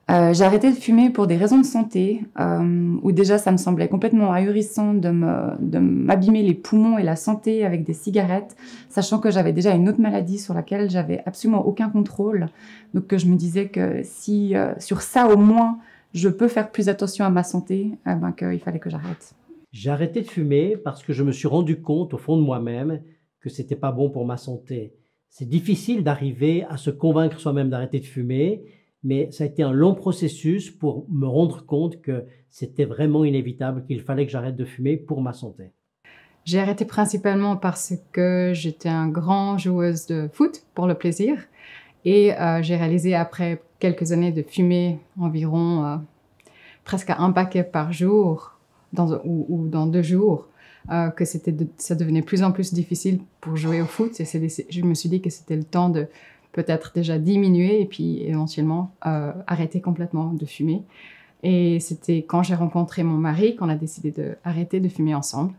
J'ai arrêté de fumer pour des raisons de santé, où déjà ça me semblait complètement ahurissant de m'abîmer les poumons et la santé avec des cigarettes, sachant que j'avais déjà une autre maladie sur laquelle j'avais absolument aucun contrôle. Donc que je me disais que si sur ça au moins je peux faire plus attention à ma santé, qu'il fallait que j'arrête. J'ai arrêté de fumer parce que je me suis rendu compte au fond de moi-même que c'était pas bon pour ma santé. C'est difficile d'arriver à se convaincre soi-même d'arrêter de fumer, mais ça a été un long processus pour me rendre compte que c'était vraiment inévitable, qu'il fallait que j'arrête de fumer pour ma santé. J'ai arrêté principalement parce que j'étais une grande joueuse de foot pour le plaisir et j'ai réalisé après quelques années de fumer environ presque un paquet par jour ou dans 2 jours que ça devenait de plus en plus difficile pour jouer au foot et je me suis dit que c'était le temps de peut-être déjà diminuer et puis éventuellement arrêter complètement de fumer. Et c'était quand j'ai rencontré mon mari qu'on a décidé d'arrêter de fumer ensemble.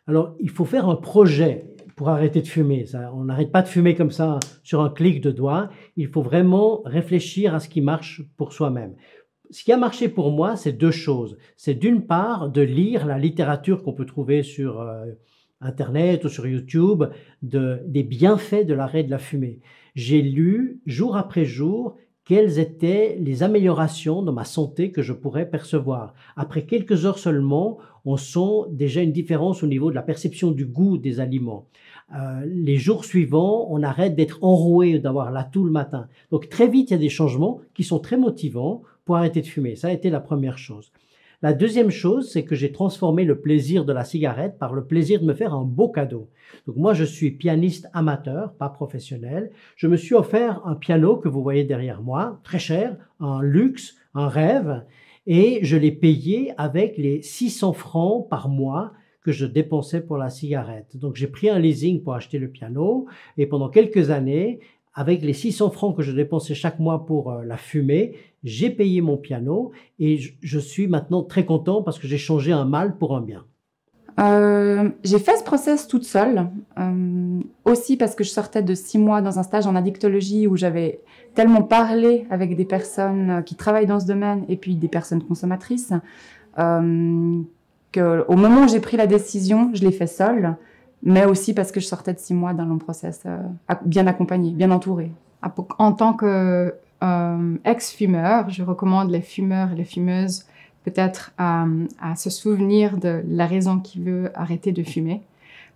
Alors, il faut faire un projet pour arrêter de fumer. On n'arrête pas de fumer comme ça sur un clic de doigt. Il faut vraiment réfléchir à ce qui marche pour soi-même. Ce qui a marché pour moi, c'est 2 choses. C'est d'une part de lire la littérature qu'on peut trouver sur Internet ou sur YouTube des bienfaits de l'arrêt de la fumée. J'ai lu jour après jour quelles étaient les améliorations dans ma santé que je pourrais percevoir. Après quelques heures seulement, on sent déjà une différence au niveau de la perception du goût des aliments. Les jours suivants, on arrête d'être enroué, d'avoir la toux le matin. Donc très vite, il y a des changements qui sont très motivants pour arrêter de fumer. Ça a été la première chose. La deuxième chose, c'est que j'ai transformé le plaisir de la cigarette par le plaisir de me faire un beau cadeau. Donc moi, je suis pianiste amateur, pas professionnel. Je me suis offert un piano que vous voyez derrière moi, très cher, un luxe, un rêve, et je l'ai payé avec les 600 francs par mois que je dépensais pour la cigarette. Donc j'ai pris un leasing pour acheter le piano, et pendant quelques années, avec les 600 francs que je dépensais chaque mois pour la fumée, j'ai payé mon piano et je suis maintenant très content parce que j'ai changé un mal pour un bien. J'ai fait ce process toute seule, aussi parce que je sortais de 6 mois dans un stage en addictologie où j'avais tellement parlé avec des personnes qui travaillent dans ce domaine et puis des personnes consommatrices, qu'au moment où j'ai pris la décision, je l'ai fait seule, mais aussi parce que je sortais de 6 mois d'un long process bien accompagné, bien entouré. En tant que ex-fumeur, je recommande les fumeurs et les fumeuses peut-être à se souvenir de la raison qui veut arrêter de fumer.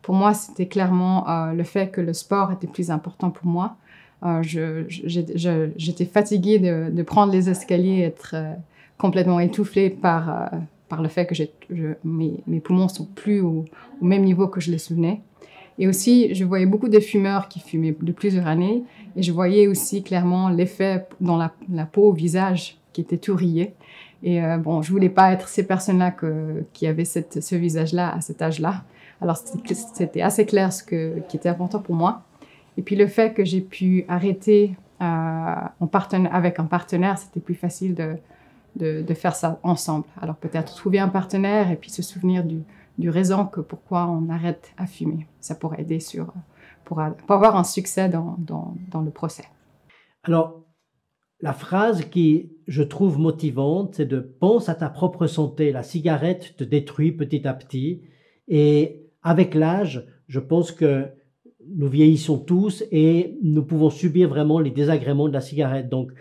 Pour moi, c'était clairement le fait que le sport était plus important pour moi. J'étais fatiguée de prendre les escaliers et être complètement étouffée par le fait que mes poumons sont plus au même niveau que je les souvenais. Et aussi, je voyais beaucoup de fumeurs qui fumaient de plusieurs années et je voyais aussi clairement l'effet dans la peau, au visage, qui était tout rayé. Et bon, je voulais pas être ces personnes-là qui avaient ce visage-là à cet âge-là. Alors, c'était assez clair qui était important pour moi. Et puis, le fait que j'ai pu arrêter avec un partenaire, c'était plus facile de faire ça ensemble. Alors, peut-être trouver un partenaire et puis se souvenir du raison pourquoi on arrête à fumer. Ça pourrait aider pour avoir un succès dans le procès. Alors, la phrase qui, je trouve motivante, c'est de « pense à ta propre santé, la cigarette te détruit petit à petit ». Et avec l'âge, je pense que nous vieillissons tous et nous pouvons subir vraiment les désagréments de la cigarette. Donc,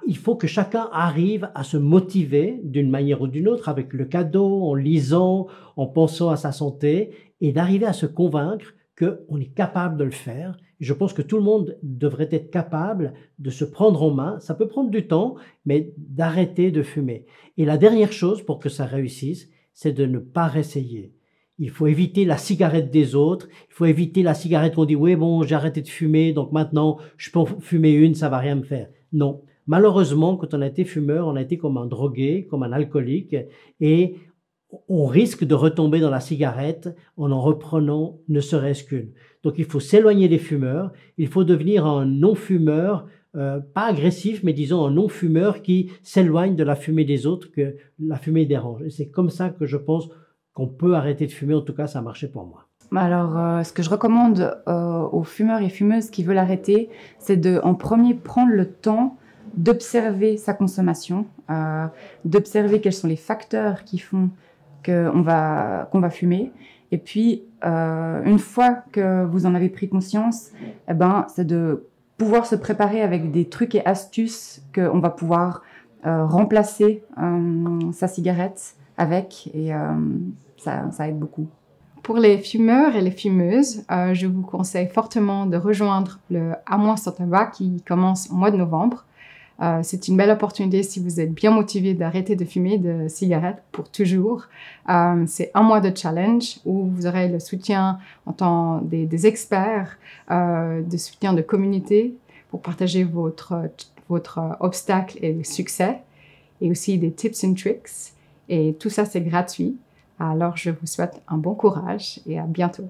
il faut que chacun arrive à se motiver d'une manière ou d'une autre avec le cadeau, en lisant, en pensant à sa santé et d'arriver à se convaincre qu'on est capable de le faire. Je pense que tout le monde devrait être capable de se prendre en main. Ça peut prendre du temps, mais d'arrêter de fumer. Et la dernière chose pour que ça réussisse, c'est de ne pas réessayer. Il faut éviter la cigarette des autres. Il faut éviter la cigarette qu'on dit « oui, bon, j'ai arrêté de fumer, donc maintenant, je peux en fumer une, ça va rien me faire. » Non. Malheureusement, quand on a été fumeur, on a été comme un drogué, comme un alcoolique, et on risque de retomber dans la cigarette en reprenant ne serait-ce qu'une. Donc il faut s'éloigner des fumeurs, il faut devenir un non-fumeur, pas agressif, mais disons un non-fumeur qui s'éloigne de la fumée des autres, que la fumée dérange. Et c'est comme ça que je pense qu'on peut arrêter de fumer, en tout cas ça a marché pour moi. Alors, ce que je recommande aux fumeurs et fumeuses qui veulent arrêter, c'est en premier prendre le temps d'observer sa consommation, d'observer quels sont les facteurs qui font qu'on va fumer. Et puis, une fois que vous en avez pris conscience, eh ben, c'est de pouvoir se préparer avec des trucs et astuces qu'on va pouvoir remplacer sa cigarette avec. Et ça aide beaucoup. Pour les fumeurs et les fumeuses, je vous conseille fortement de rejoindre le À moi sans tabac qui commence au mois de novembre. C'est une belle opportunité si vous êtes bien motivé d'arrêter de fumer de cigarettes pour toujours. C'est un mois de challenge où vous aurez le soutien en tant des experts, de soutien de communauté pour partager votre obstacle et succès, et aussi des tips and tricks. Et tout ça, c'est gratuit. Alors, je vous souhaite un bon courage et à bientôt.